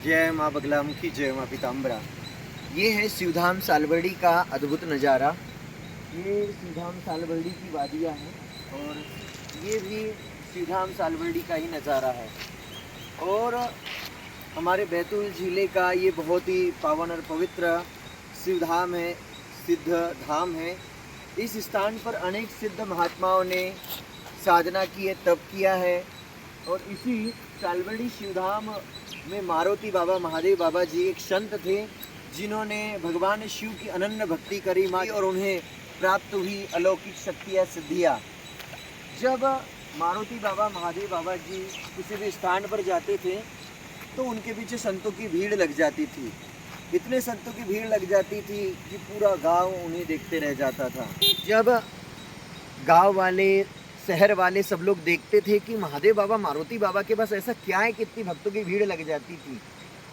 जय माँ बगलामुखी, जय माँ पीताम्बरा। ये है शिवधाम सालबड़ी का अद्भुत नज़ारा। ये शिवधाम सालबड़ी की वादियाँ हैं और ये भी शिवधाम सालबड़ी का ही नज़ारा है। और हमारे बैतूल ज़िले का ये बहुत ही पावन और पवित्र शिवधाम है, सिद्ध धाम है। इस स्थान पर अनेक सिद्ध महात्माओं ने साधना की है, तप किया है। और इसी सालबड़ी शिवधाम में मारुति बाबा, महादेव बाबा जी एक संत थे जिन्होंने भगवान शिव की अनन्य भक्ति करी माँ और उन्हें प्राप्त हुई अलौकिक शक्तियाँ, सिद्धियाँ। जब मारुति बाबा, महादेव बाबा जी किसी भी स्थान पर जाते थे तो उनके पीछे संतों की भीड़ लग जाती थी। इतने संतों की भीड़ लग जाती थी कि पूरा गांव उन्हें देखते रह जाता था। जब गांव वाले, शहर वाले सब लोग देखते थे कि महादेव बाबा, मारुति बाबा के पास ऐसा क्या है कि इतनी भक्तों की भीड़ लग जाती थी,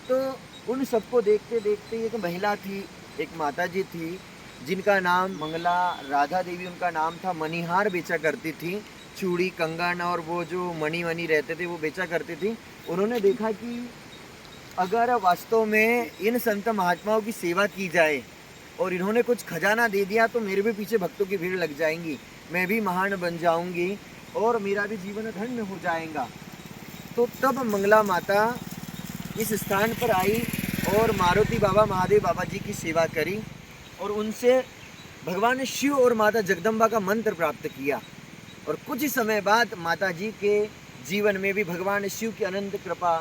तो उन सबको देखते देखते एक महिला थी, एक माता जी थी जिनका नाम मंगला राधा देवी उनका नाम था। मणिहार बेचा करती थी, चूड़ी, कंगन और वो जो मणि वनी रहते थे वो बेचा करती थी। उन्होंने देखा कि अगर वास्तव में इन संत महात्माओं की सेवा की जाए और इन्होंने कुछ खजाना दे दिया तो मेरे भी पीछे भक्तों की भीड़ लग जाएंगी, मैं भी महान बन जाऊंगी और मेरा भी जीवन धन्य हो जाएगा। तो तब मंगला माता इस स्थान पर आई और मारुति बाबा, महादेव बाबा जी की सेवा करी और उनसे भगवान शिव और माता जगदम्बा का मंत्र प्राप्त किया। और कुछ ही समय बाद माता जी के जीवन में भी भगवान शिव की अनंत कृपा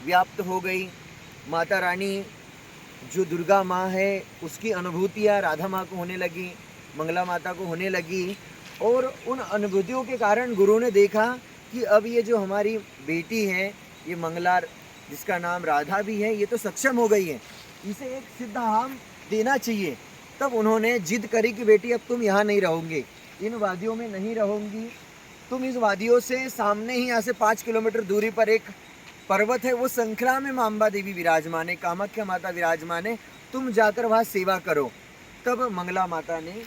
व्याप्त हो गई। माता रानी जो दुर्गा माँ है उसकी अनुभूतियाँ राधा माँ को होने लगी, मंगला माता को होने लगी। और उन अनुभूतियों के कारण गुरु ने देखा कि अब ये जो हमारी बेटी है, ये मंगला जिसका नाम राधा भी है, ये तो सक्षम हो गई है, इसे एक सिद्ध धाम देना चाहिए। तब उन्होंने जिद करी कि बेटी अब तुम यहाँ नहीं रहोगे, इन वादियों में नहीं रहोगी, तुम इस वादियों से सामने ही यहाँ से 5 किलोमीटर दूरी पर एक पर्वत है, वो संखला में माँ अम्बा देवी विराजमान है, कामाख्या माता विराजमान है, तुम जाकर वहाँ सेवा करो। तब मंगला माता ने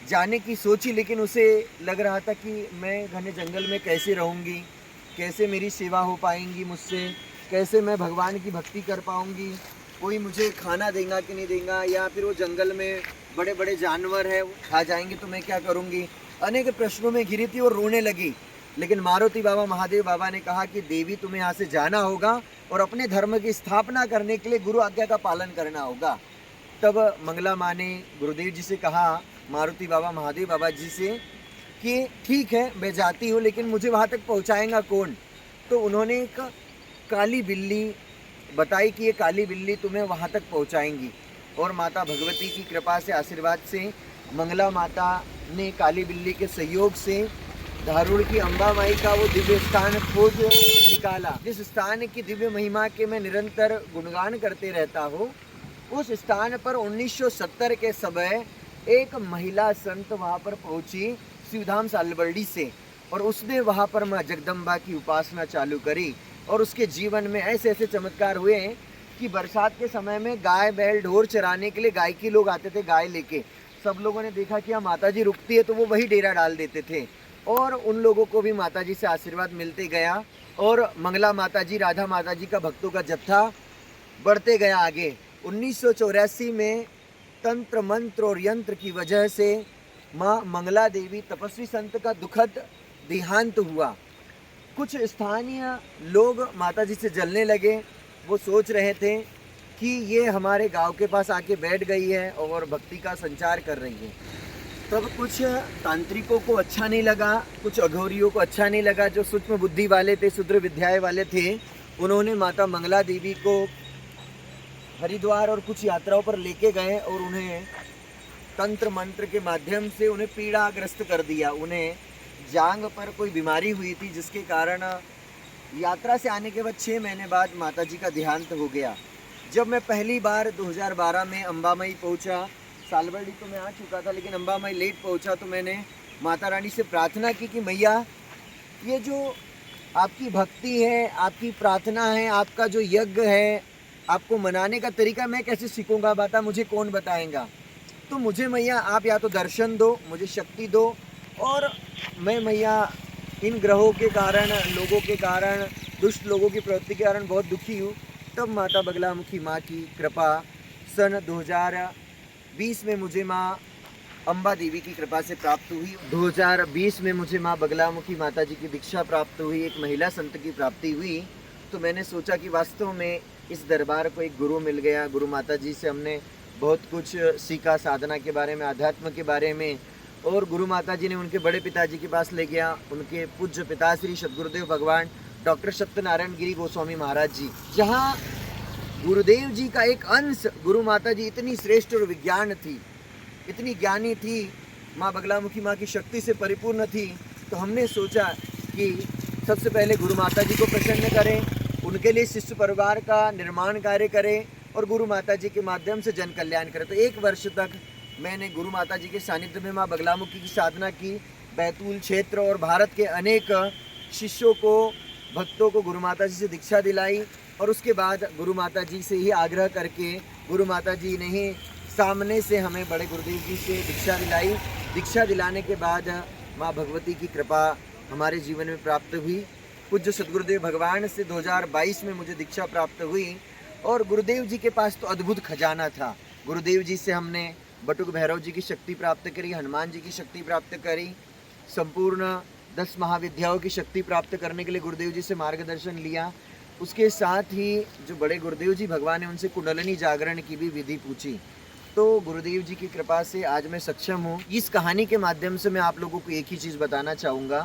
जाने की सोची, लेकिन उसे लग रहा था कि मैं घने जंगल में कैसे रहूँगी, कैसे मेरी सेवा हो पाएंगी मुझसे, कैसे मैं भगवान की भक्ति कर पाऊँगी, कोई मुझे खाना देगा कि नहीं देगा, या फिर वो जंगल में बड़े बड़े जानवर है वो खा जाएंगे तो मैं क्या करूँगी। अनेक प्रश्नों में घिरी थी और रोने लगी। लेकिन मारुति बाबा, महादेव बाबा ने कहा कि देवी तुम्हें यहाँ से जाना होगा और अपने धर्म की स्थापना करने के लिए गुरु आज्ञा का पालन करना होगा। तब मंगला माँ ने गुरुदेव जी से कहा, मारुति बाबा, महादेव बाबा जी से, कि ठीक है मैं जाती हूँ, लेकिन मुझे वहाँ तक पहुँचाएगा कौन। तो उन्होंने एक काली बिल्ली बताई कि ये काली बिल्ली तुम्हें वहाँ तक पहुँचाएंगी। और माता भगवती की कृपा से, आशीर्वाद से मंगला माता ने काली बिल्ली के सहयोग से धारूड़ की अम्बा माई का वो दिव्य स्थान खोज निकाला, जिस स्थान की दिव्य महिमा के मैं निरंतर गुणगान करते रहता हूँ। उस स्थान पर 1970 के समय एक महिला संत वहाँ पर पहुँची शिवधाम सालबड़ी से, और उसने वहाँ पर माँ जगदम्बा की उपासना चालू करी। और उसके जीवन में ऐसे ऐसे चमत्कार हुए कि बरसात के समय में गाय बैल ढोर चराने के लिए गाय की लोग आते थे गाय लेके। सब लोगों ने देखा कि यहाँ माता जी रुकती है तो वो वही डेरा डाल देते थे, और उन लोगों को भी माता जी से आशीर्वाद मिलते गया और मंगला माता जी, राधा माता जी का भक्तों का जत्था बढ़ते गया आगे। 1984 में तंत्र मंत्र और यंत्र की वजह से माँ मंगला देवी तपस्वी संत का दुखद देहांत हुआ। कुछ स्थानीय लोग माता जी से जलने लगे। वो सोच रहे थे कि ये हमारे गांव के पास आके बैठ गई है और भक्ति का संचार कर रही है। तब कुछ तांत्रिकों को अच्छा नहीं लगा, कुछ अघोरियों को अच्छा नहीं लगा, जो सूक्ष्म बुद्धि वाले थे, शुद्र विद्याएं वाले थे। उन्होंने माता मंगला देवी को हरिद्वार और कुछ यात्राओं पर लेके गए और उन्हें तंत्र मंत्र के माध्यम से उन्हें पीड़ाग्रस्त कर दिया। उन्हें जांघ पर कोई बीमारी हुई थी, जिसके कारण यात्रा से आने के बाद 6 महीने बाद माता जी का देहांत हो गया। जब मैं पहली बार 2012 में अम्बामई पहुंचा, सालबड़ी तो मैं आ चुका था लेकिन अम्बामई लेट पहुंचा, तो मैंने माता रानी से प्रार्थना की कि मैया, ये जो आपकी भक्ति है, आपकी प्रार्थना है, आपका जो यज्ञ है, आपको मनाने का तरीका मैं कैसे सीखूंगा, बता मुझे कौन बताएगा। तो मुझे मैया आप या तो दर्शन दो, मुझे शक्ति दो, और मैं मैया इन ग्रहों के कारण, लोगों के कारण, दुष्ट लोगों की प्रवृत्ति के कारण बहुत दुखी हूँ, तब माता बगलामुखी माँ की कृपा सन 2020 में मुझे माँ अम्बा देवी की कृपा से प्राप्त हुई। 2020 में मुझे माँ बगलामुखी माता जी की दीक्षा प्राप्त हुई, एक महिला संत की प्राप्ति हुई। तो मैंने सोचा कि वास्तव में इस दरबार को एक गुरु मिल गया। गुरु माता जी से हमने बहुत कुछ सीखा, साधना के बारे में, अध्यात्म के बारे में। और गुरु माता जी ने उनके बड़े पिताजी के पास ले गया, उनके पूज्य पिताश्री सद्गुरुदेव भगवान डॉक्टर सत्यनारायण गिरी गोस्वामी महाराज जी, जहाँ गुरुदेव जी का एक अंश गुरु माता जी इतनी श्रेष्ठ और विज्ञान थी, इतनी ज्ञानी थी, माँ बगलामुखी माँ की शक्ति से परिपूर्ण थी। तो हमने सोचा कि सबसे पहले गुरु माता जी को प्रसन्न करें, उनके लिए शिष्य परिवार का निर्माण कार्य करें और गुरु माता जी के माध्यम से जन कल्याण करें। तो 1 वर्ष तक मैंने गुरु माता जी के सानिध्य में माँ बगलामुखी की साधना की। बैतूल क्षेत्र और भारत के अनेक शिष्यों को, भक्तों को गुरु माता जी से दीक्षा दिलाई। और उसके बाद गुरु माता जी से ही आग्रह करके गुरु माता जी ने ही सामने से हमें बड़े गुरुदेव जी से दीक्षा दिलाई। दीक्षा दिलाने के बाद माँ भगवती की कृपा हमारे जीवन में प्राप्त हुई। पूज्य सद्गुरुदेव भगवान से 2022 में मुझे दीक्षा प्राप्त हुई। और गुरुदेव जी के पास तो अद्भुत खजाना था। गुरुदेव जी से हमने बटुक भैरव जी की शक्ति प्राप्त करी, हनुमान जी की शक्ति प्राप्त करी, संपूर्ण 10 महाविद्याओं की शक्ति प्राप्त करने के लिए गुरुदेव जी से मार्गदर्शन लिया। उसके साथ ही जो बड़े गुरुदेव जी भगवान है, उनसे कुंडलिनी जागरण की भी विधि पूछी। तो गुरुदेव जी की कृपा से आज मैं सक्षम हूँ। इस कहानी के माध्यम से मैं आप लोगों को एक ही चीज़ बताना चाहूँगा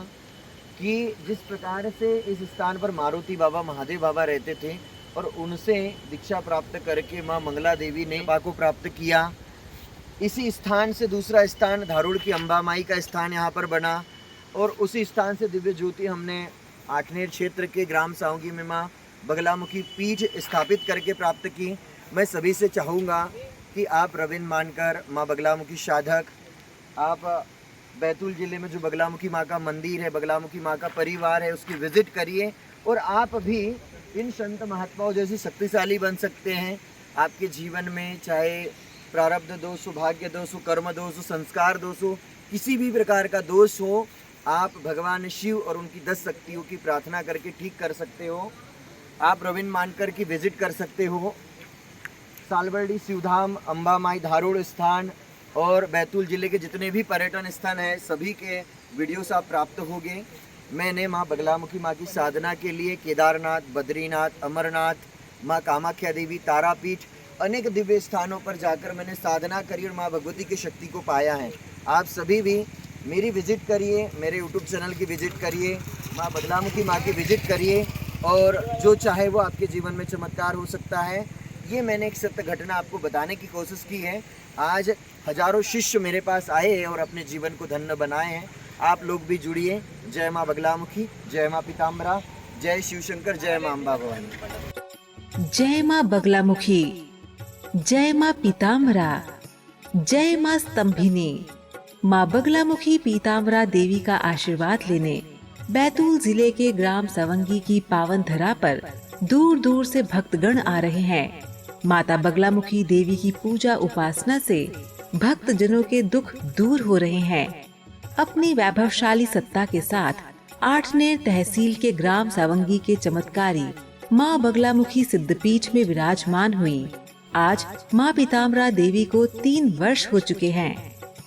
कि जिस प्रकार से इस स्थान पर मारुति बाबा, महादेव बाबा रहते थे और उनसे दीक्षा प्राप्त करके माँ मंगला देवी ने बाबा को प्राप्त किया। इसी स्थान से दूसरा स्थान धारूड़ की अम्बा माई का स्थान यहाँ पर बना और उसी स्थान से दिव्य ज्योति हमने आठनेर क्षेत्र के ग्राम सावंगी में माँ बगलामुखी पीठ स्थापित करके प्राप्त की। मैं सभी से चाहूँगा कि आप रविंद्र मानकर, माँ बगलामुखी साधक, आप बैतूल ज़िले में जो बगलामुखी माँ का मंदिर है, बगलामुखी माँ का परिवार है, उसकी विज़िट करिए और आप भी इन संत महात्माओं जैसी शक्तिशाली बन सकते हैं। आपके जीवन में चाहे प्रारब्ध दोष हो, भाग्य दोष हो, कर्म दोष हो, संस्कार दोष हो, किसी भी प्रकार का दोष हो, आप भगवान शिव और उनकी 10 शक्तियों की प्रार्थना करके ठीक कर सकते हो। आप रविंद्र मानकर की विज़िट कर सकते हो। सालबर्डी, शिवधाम, अम्बा माई, धारूड़ स्थान और बैतूल ज़िले के जितने भी पर्यटन स्थान हैं, सभी के वीडियोस आप प्राप्त होंगे। मैंने माँ बगलामुखी माँ की साधना के लिए केदारनाथ, बद्रीनाथ, अमरनाथ, माँ कामाख्या देवी, तारापीठ, अनेक दिव्य स्थानों पर जाकर मैंने साधना करी और माँ भगवती की शक्ति को पाया है। आप सभी भी मेरी विज़िट करिए, मेरे यूट्यूब चैनल की विज़िट करिए, माँ बगलामुखी माँ की विज़िट करिए और जो चाहे वो आपके जीवन में चमत्कार हो सकता है। ये मैंने एक सत्य घटना आपको बताने की कोशिश की है। आज हजारों शिष्य मेरे पास आए हैं और अपने जीवन को धन्य बनाए हैं। आप लोग भी जुड़िए। जय माँ बगलामुखी, जय माँ पीताम्बरा, जय शिवशंकर, जय माँ अम्बा भवानी। जय माँ बगलामुखी, जय माँ पीताम्बरा, जय माँ स्तंभिनी। माँ बगलामुखी पीताम्बरा देवी का आशीर्वाद लेने बैतूल जिले के ग्राम सावंगी की पावन धरा पर दूर दूर से भक्तगण आ रहे हैं। माता बगलामुखी देवी की पूजा उपासना से भक्त जनों के दुख दूर हो रहे हैं। अपनी वैभवशाली सत्ता के साथ आठनेर तहसील के ग्राम सावंगी के चमत्कारी माँ बगलामुखी सिद्धपीठ में विराजमान हुई। आज माँ पीताम्बरा देवी को 3 वर्ष हो चुके हैं।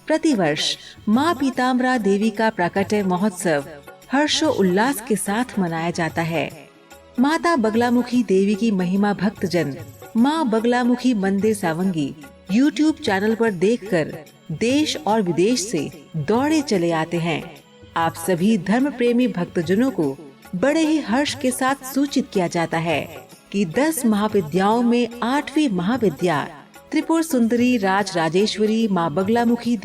प्रतिवर्ष माँ पीताम्बरा देवी का प्राकट्य महोत्सव हर्षो उल्लास के साथ मनाया जाता है। माता बगलामुखी देवी की महिमा भक्तजन माँ बगलामुखी मंदिर सावंगी YouTube चैनल पर देखकर देश और विदेश से दौड़े चले आते हैं। आप सभी धर्म प्रेमी भक्तजनों को बड़े ही हर्ष के साथ सूचित किया जाता है कि 10 महाविद्याओं में 8वीं महाविद्या त्रिपुर सुंदरी राज राजेश्वरी माँ बगलामुखी